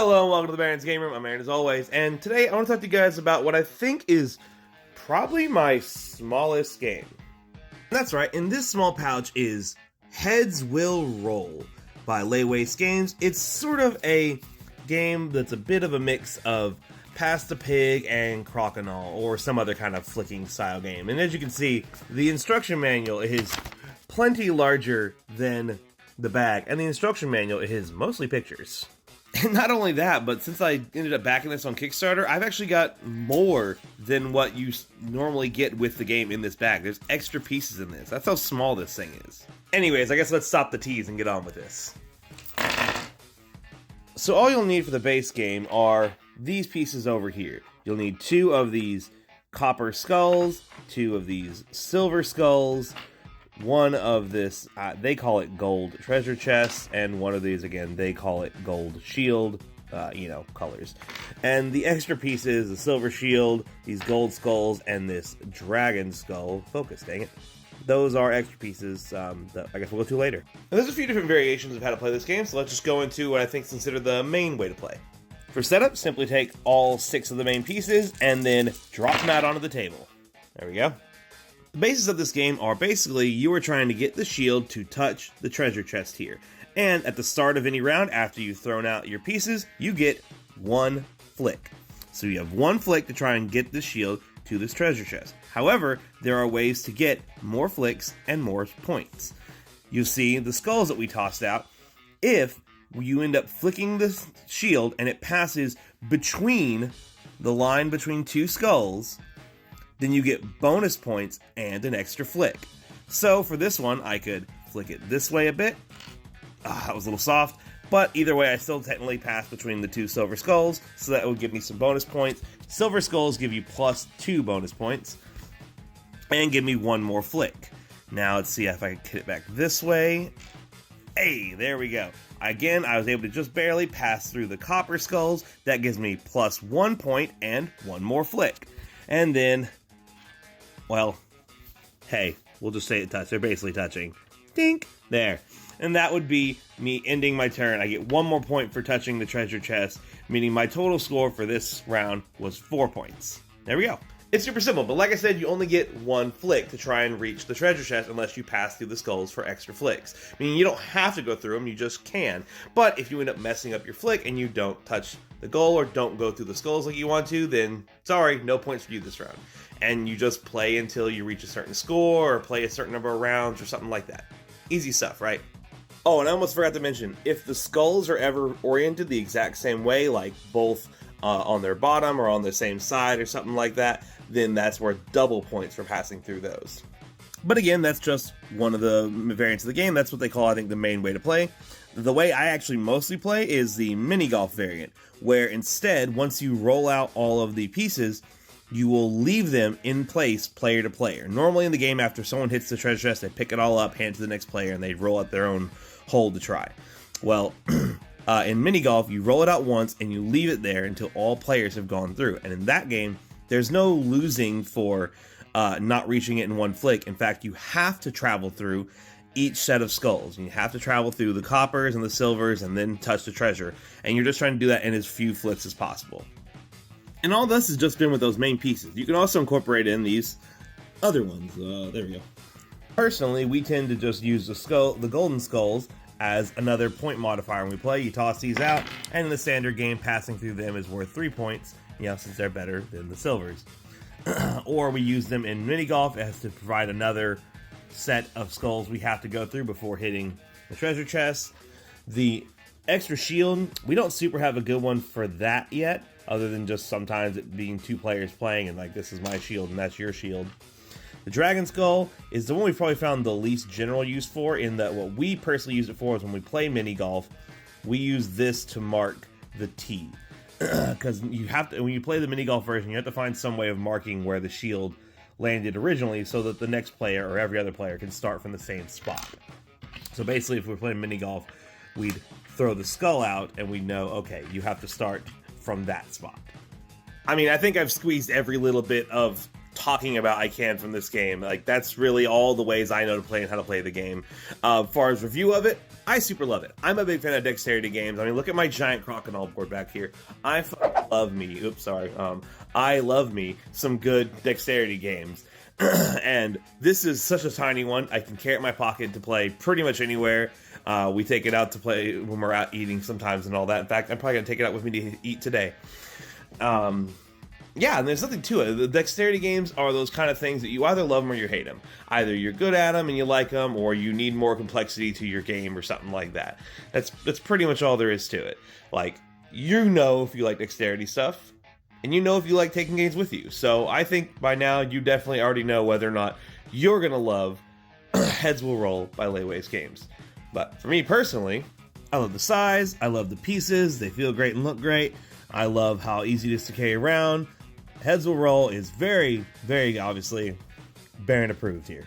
Hello and welcome to the Baron's Game Room. I'm Aaron as always, and today I want to talk to you guys about what I think is probably my smallest game. That's right, in this small pouch is Heads Will Roll by Lay Waste Games. It's sort of a game that's a bit of a mix of Pass the Pig and Crokinole, or some other kind of flicking style game. And as you can see, the instruction manual is plenty larger than the bag, and the instruction manual is mostly pictures. And not only that, but since I ended up backing this on Kickstarter, I've actually got more than what you normally get with the game in this bag. There's extra pieces in this. That's how small this thing is. Anyways, I guess let's stop the tease and get on with this. So all you'll need for the base game are these pieces over here. You'll need 2 of these copper skulls, 2 of these silver skulls, 1 of this, they call it gold treasure chest, and 1 of these, again, they call it gold shield, colors. And the extra pieces, the silver shield, these gold skulls, and this dragon skull, focus, dang it. Those are extra pieces that I guess we'll go to later. Now, there's a few different variations of how to play this game, so let's just go into what I think is considered the main way to play. For setup, simply take all 6 of the main pieces, and then drop them out onto the table. There we go. The basis of this game are basically you are trying to get the shield to touch the treasure chest here. And at the start of any round, after you've thrown out your pieces, you get 1 flick. So you have 1 flick to try and get the shield to this treasure chest. However, there are ways to get more flicks and more points. You see the skulls that we tossed out. If you end up flicking the shield and it passes between the line between 2 skulls, then you get bonus points and an extra flick. So for this one, I could flick it this way a bit. That was a little soft, but either way, I still technically passed between the 2 silver skulls, so that would give me some bonus points. Silver skulls give you plus 2 bonus points, and give me 1 more flick. Now let's see if I can hit it back this way. Hey, there we go. Again, I was able to just barely pass through the copper skulls. That gives me plus 1 point and 1 more flick. And then, well, hey, we'll just say it touched. They're basically touching. Dink! There. And that would be me ending my turn. I get 1 more point for touching the treasure chest, meaning my total score for this round was 4 points. There we go. It's super simple, but like I said, you only get 1 flick to try and reach the treasure chest unless you pass through the skulls for extra flicks. Meaning you don't have to go through them, you just can. But if you end up messing up your flick and you don't touch the goal or don't go through the skulls like you want to, then sorry, no points for you this round. And you just play until you reach a certain score or play a certain number of rounds or something like that. Easy stuff, right? Oh, and I almost forgot to mention, if the skulls are ever oriented the exact same way, like both on their bottom or on the same side or something like that, then that's worth double points for passing through those. But again, that's just one of the variants of the game. That's what they call, I think, the main way to play. The way I actually mostly play is the mini golf variant, where instead, once you roll out all of the pieces, you will leave them in place player to player. Normally in the game, after someone hits the treasure chest, they pick it all up, hand it to the next player, and they roll out their own hole to try. Well, in mini golf, you roll it out once and you leave it there until all players have gone through. And in that game, there's no losing for not reaching it in 1 flick. In fact, you have to travel through each set of skulls. You have to travel through the coppers and the silvers and then touch the treasure. And you're just trying to do that in as few flicks as possible. And all this has just been with those main pieces. You can also incorporate in these other ones. There we go. Personally, we tend to just use the golden skulls as another point modifier when we play. You toss these out, and in the standard game, passing through them is worth 3 points, since they're better than the silvers. Or we use them in mini golf as to provide another set of skulls we have to go through before hitting the treasure chest. The extra shield, we don't super have a good one for that yet, other than just sometimes it being 2 players playing and like, this is my shield and that's your shield. The dragon skull is the one we've probably found the least general use for, in that what we personally use it for is when we play mini golf, we use this to mark the tee. Because you have to, when you play the mini golf version, you have to find some way of marking where the shield landed originally so that the next player or every other player can start from the same spot. So basically, if we're playing mini golf, we'd throw the skull out and we'd know, okay, you have to start from that spot. I mean, I think I've squeezed every little bit of talking about I can from this game. Like, that's really all the ways I know to play and how to play the game. As far as review of it, I super love it. I'm a big fan of dexterity games. I mean, look at my giant crocodile board back here. I love me. Oops, sorry. I love me some good dexterity games. And this is such a tiny one. I can carry it in my pocket to play pretty much anywhere. We take it out to play when we're out eating sometimes and all that. In fact, I'm probably going to take it out with me to eat today. Yeah, and there's nothing to it. The dexterity games are those kind of things that you either love them or you hate them. Either you're good at them and you like them, or you need more complexity to your game or something like that. That's pretty much all there is to it. Like, you know if you like dexterity stuff, and you know if you like taking games with you. So I think by now you definitely already know whether or not you're going to love Heads Will Roll by Leyways Games. But for me personally, I love the size, I love the pieces, they feel great and look great. I love how easy it is to carry around. Heads Will Roll is very, very obviously Baron approved here.